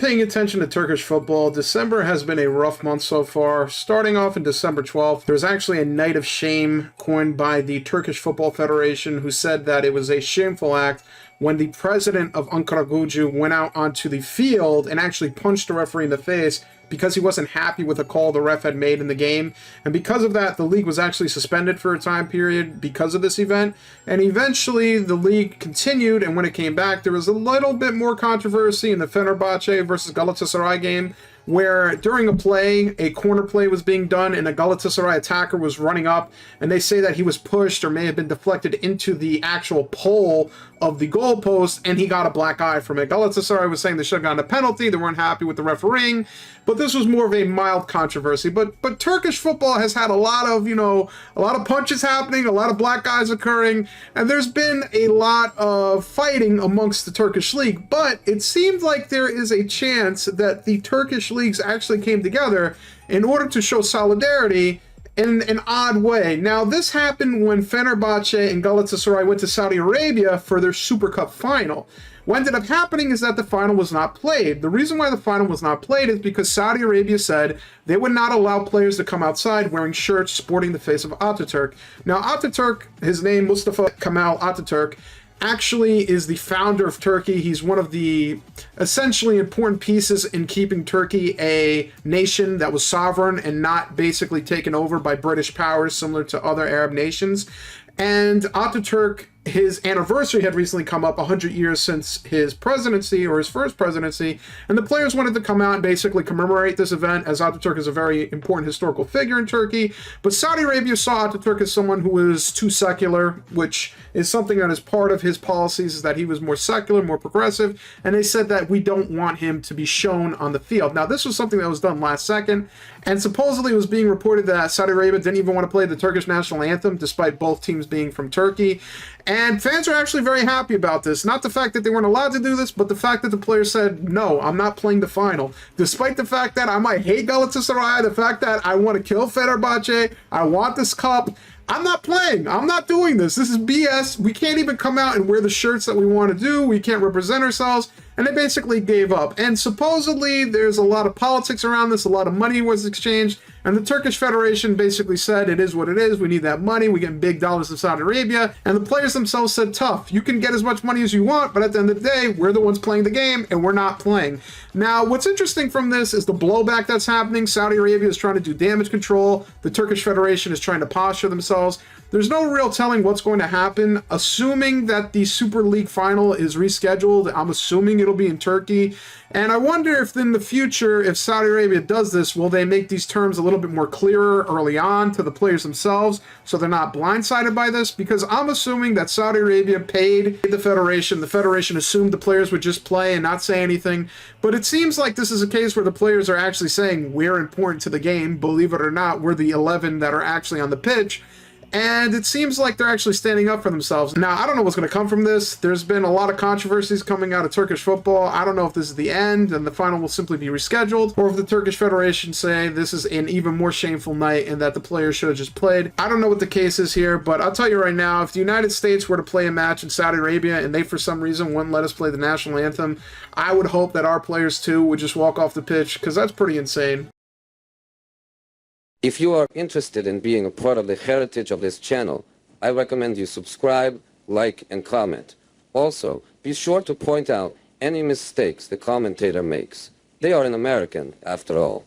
paying attention to Turkish football, December has been a rough month so far. Starting off in December 12th, there was actually a night of shame coined by the Turkish Football Federation, who said that it was a shameful act when the president of Ankaragücü went out onto the field and actually punched the referee in the face because he wasn't happy with a call the ref had made in the game. And because of that, the league was actually suspended for a time period because of this event. And eventually, the league continued, and when it came back, there was a little bit more controversy in the Fenerbahce versus Galatasaray game, where during a play, a corner play was being done and a Galatasaray attacker was running up, and they say that he was pushed or may have been deflected into the actual pole of the goalpost, and he got a black eye from it. Galatasaray was saying they should have gotten a penalty. They weren't happy with the refereeing, but this was more of a mild controversy. But Turkish football has had a lot of, a lot of punches happening, a lot of black eyes occurring, and there's been a lot of fighting amongst the Turkish league. But it seems like there is a chance that the Turkish leagues actually came together in order to show solidarity in an odd way. Now, this happened when Fenerbahce and Galatasaray went to Saudi Arabia for their Super Cup final. What ended up happening is that the final was not played. The reason why the final was not played is because Saudi Arabia said they would not allow players to come outside wearing shirts sporting the face of Attaturk. Now, Attaturk, his name Mustafa Kemal Atatürk, actually is the founder of Turkey. He's one of the essentially important pieces in keeping Turkey a nation that was sovereign and not basically taken over by British powers similar to other Arab nations. And Atatürk, his anniversary had recently come up, 100 years since his presidency, or his first presidency, and the players wanted to come out and basically commemorate this event, as Atatürk is a very important historical figure in Turkey. But Saudi Arabia saw Atatürk as someone who was too secular, which is something that is part of his policies, is that he was more secular, more progressive, and they said that we don't want him to be shown on the field. Now, this was something that was done last second, and supposedly it was being reported that Saudi Arabia didn't even want to play the Turkish national anthem, despite both teams being from Turkey. And fans are actually very happy about this. Not the fact that they weren't allowed to do this, but the fact that the players said, no, I'm not playing the final. Despite the fact that I might hate Galatasaray, the fact that I want to kill Fenerbahce, I want this cup, I'm not playing. I'm not doing this. This is BS. We can't even come out and wear the shirts that we want to do. We can't represent ourselves. And they basically gave up. And supposedly there's a lot of politics around this. A lot of money was exchanged. And the Turkish Federation basically said, it is what it is. We need that money. We're getting big dollars from Saudi Arabia. And the players themselves said, tough. You can get as much money as you want, but at the end of the day, we're the ones playing the game and we're not playing. Now, what's interesting from this is the blowback that's happening. Saudi Arabia is trying to do damage control. The Turkish Federation is trying to posture themselves. There's no real telling what's going to happen. Assuming that the Super League final is rescheduled, I'm assuming it'll be in Turkey. And I wonder if in the future, if Saudi Arabia does this, will they make these terms a little bit more clearer early on to the players themselves so they're not blindsided by this? Because I'm assuming that Saudi Arabia paid the Federation. The Federation assumed the players would just play and not say anything. But it seems like this is a case where the players are actually saying, we're important to the game. Believe it or not, we're the 11 that are actually on the pitch. And it seems like they're actually standing up for themselves. Now, I don't know what's going to come from this. There's been a lot of controversies coming out of Turkish football. I don't know if this is the end and the final will simply be rescheduled, or if the Turkish Federation say this is an even more shameful night and that the players should have just played. I don't know what the case is here, but I'll tell you right now, if the United States were to play a match in Saudi Arabia and they for some reason wouldn't let us play the national anthem, I would hope that our players too would just walk off the pitch, because that's pretty insane. If you are interested in being a part of the heritage of this channel, I recommend you subscribe, like, and comment. Also, be sure to point out any mistakes the commentator makes. They are an American, after all.